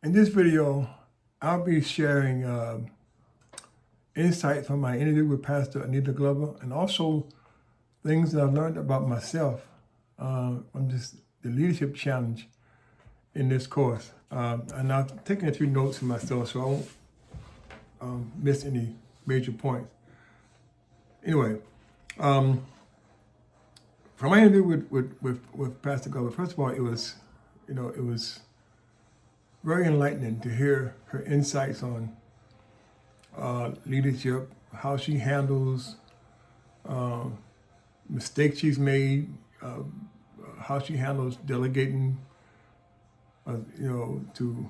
In this video, I'll be sharing insight from my interview with Pastor Anita Glover, and also things that I've learned about myself from the leadership challenge in this course. And I've taken a few notes for myself so I won't miss any major points. Anyway, from my interview with Pastor Glover, first of all, it was very enlightening to hear her insights on leadership, how she handles mistakes she's made, how she handles delegating, to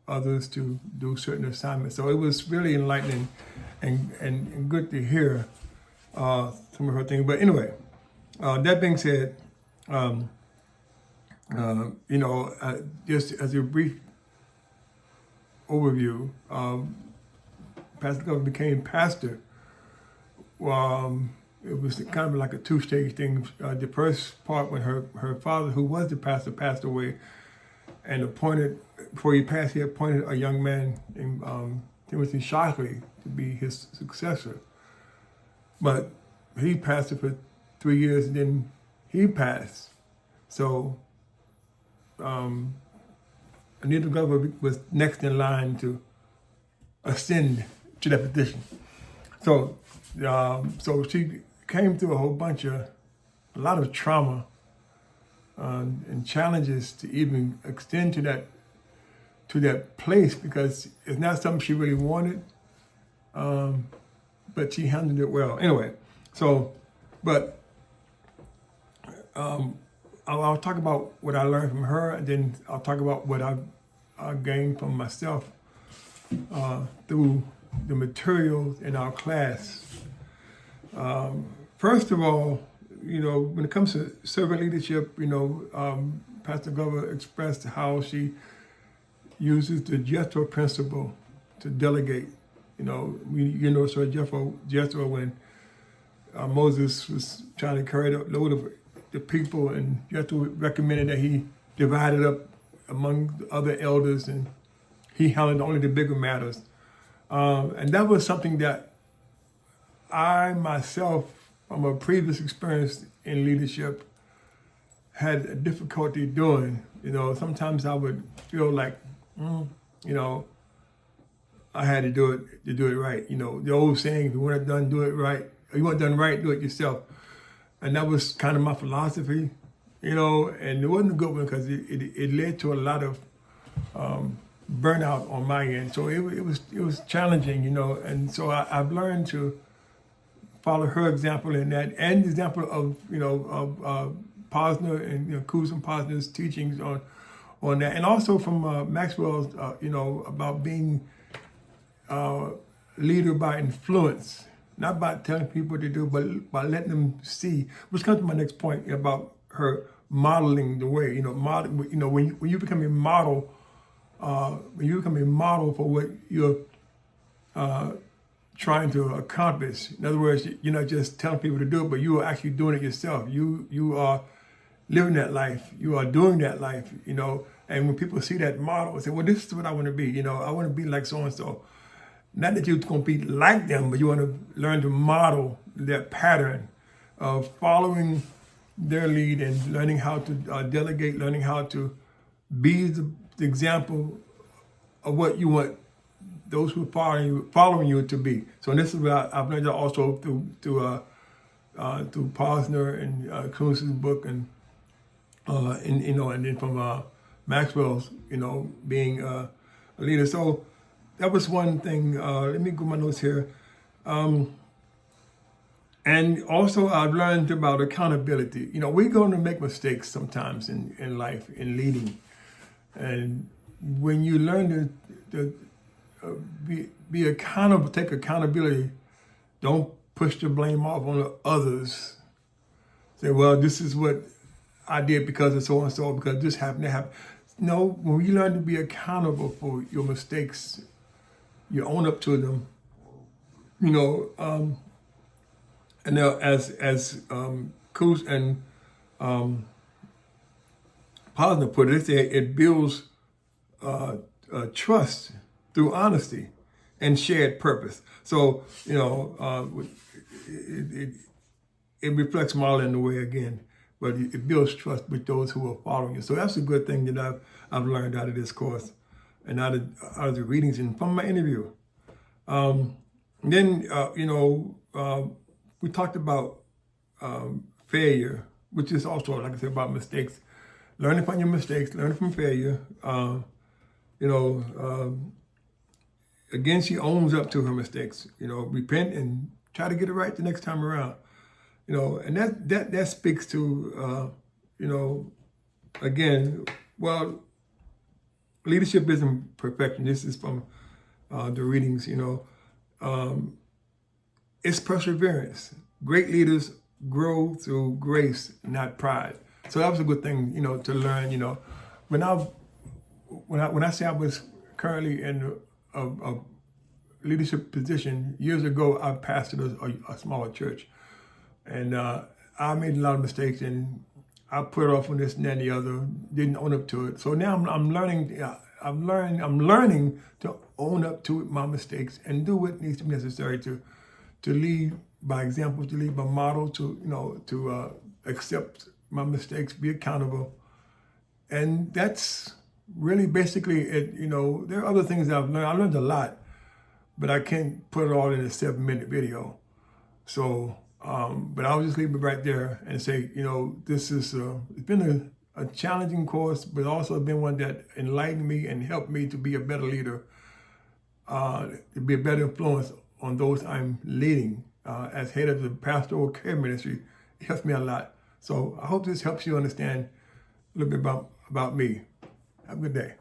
others to do certain assignments. So it was really enlightening and good to hear some of her things. But anyway, that being said, just as a brief overview, Pastor Glover became pastor. It was kind of like a two-stage thing. The first part, when her father, who was the pastor, passed away, and before he passed, he appointed a young man named Timothy Shockley to be his successor. But he pastored for 3 years, and then he passed. So Anita Glover was next in line to ascend to that position. So she came through a lot of trauma and challenges to even extend to that place, because it's not something she really wanted, but she handled it well. Anyway, I'll talk about what I learned from her, and then I'll talk about what I gained from myself through the materials in our class. First of all, when it comes to servant leadership, Pastor Glover expressed how she uses the Jethro principle to delegate. So Jethro, when Moses was trying to carry the load of the people, and Jethro recommended that he divided up among the other elders, and he handled only the bigger matters. And that was something that I myself, from a previous experience in leadership, had a difficulty doing. Sometimes I would feel like, I had to do it right. The old saying, if you weren't done, do it right. If you weren't done right, do it yourself. And that was kind of my philosophy, and it wasn't a good one, because it led to a lot of burnout on my end. So it was challenging, and so I've learned to follow her example in that, and the example of Posner and Kuz and Posner's teachings on that, and also from Maxwell's about being leader by influence, not by telling people what to do, but by letting them see. Which comes to my next point about her modeling the way. When you become a model. When you become a model for what you're trying to accomplish. In other words, you're not just telling people to do it, but you are actually doing it yourself. You are living that life. You are doing that life, And when people see that model, they say, well, this is what I want to be. I want to be like so-and-so. Not that you're going to be like them, but you want to learn to model that pattern of following their lead and learning how to delegate, learning how to be the example of what you want those who are following you to be. So this is what I've learned also through Posner and Kuz's book, and and then from Maxwell's, being a leader. So that was one thing. Let me go my notes here. And also I've learned about accountability. We're going to make mistakes sometimes in life, in leading. And when you learn to be accountable, take accountability, don't push the blame off on others. Say, well, this is what I did because of so-and-so, because this happened, that happened. No, when you learn to be accountable for your mistakes, you own up to them. And now as Kuz and Posner put it, it builds trust through honesty and shared purpose. So, it reflects modeling in the way again, but it builds trust with those who are following you. So that's a good thing that I've learned out of this course and out of the readings and from my interview. Then, we talked about failure, which is also, like I said, about mistakes. Learning from your mistakes, learning from failure. Again, she owns up to her mistakes. Repent and try to get it right the next time around. And that speaks to, again, well, leadership isn't perfection. This is from the readings, it's perseverance. Great leaders grow through grace, not pride. So that was a good thing, to learn. When I say I was currently in a leadership position, years ago, I pastored a smaller church, and I made a lot of mistakes, and I put it off on this and that and the other. Didn't own up to it. So now I'm learning. I'm learning to own up to my mistakes and do what needs to be necessary to lead by example, to lead by model, to accept my mistakes, be accountable. And that's really basically it. There are other things that I've learned. I learned a lot, but I can't put it all in a 7-minute video. So, but I'll just leave it right there and say, this is, it's been a challenging course, but also been one that enlightened me and helped me to be a better leader, to be a better influence on those I'm leading. As head of the pastoral care ministry, it helps me a lot. So I hope this helps you understand a little bit about me. Have a good day.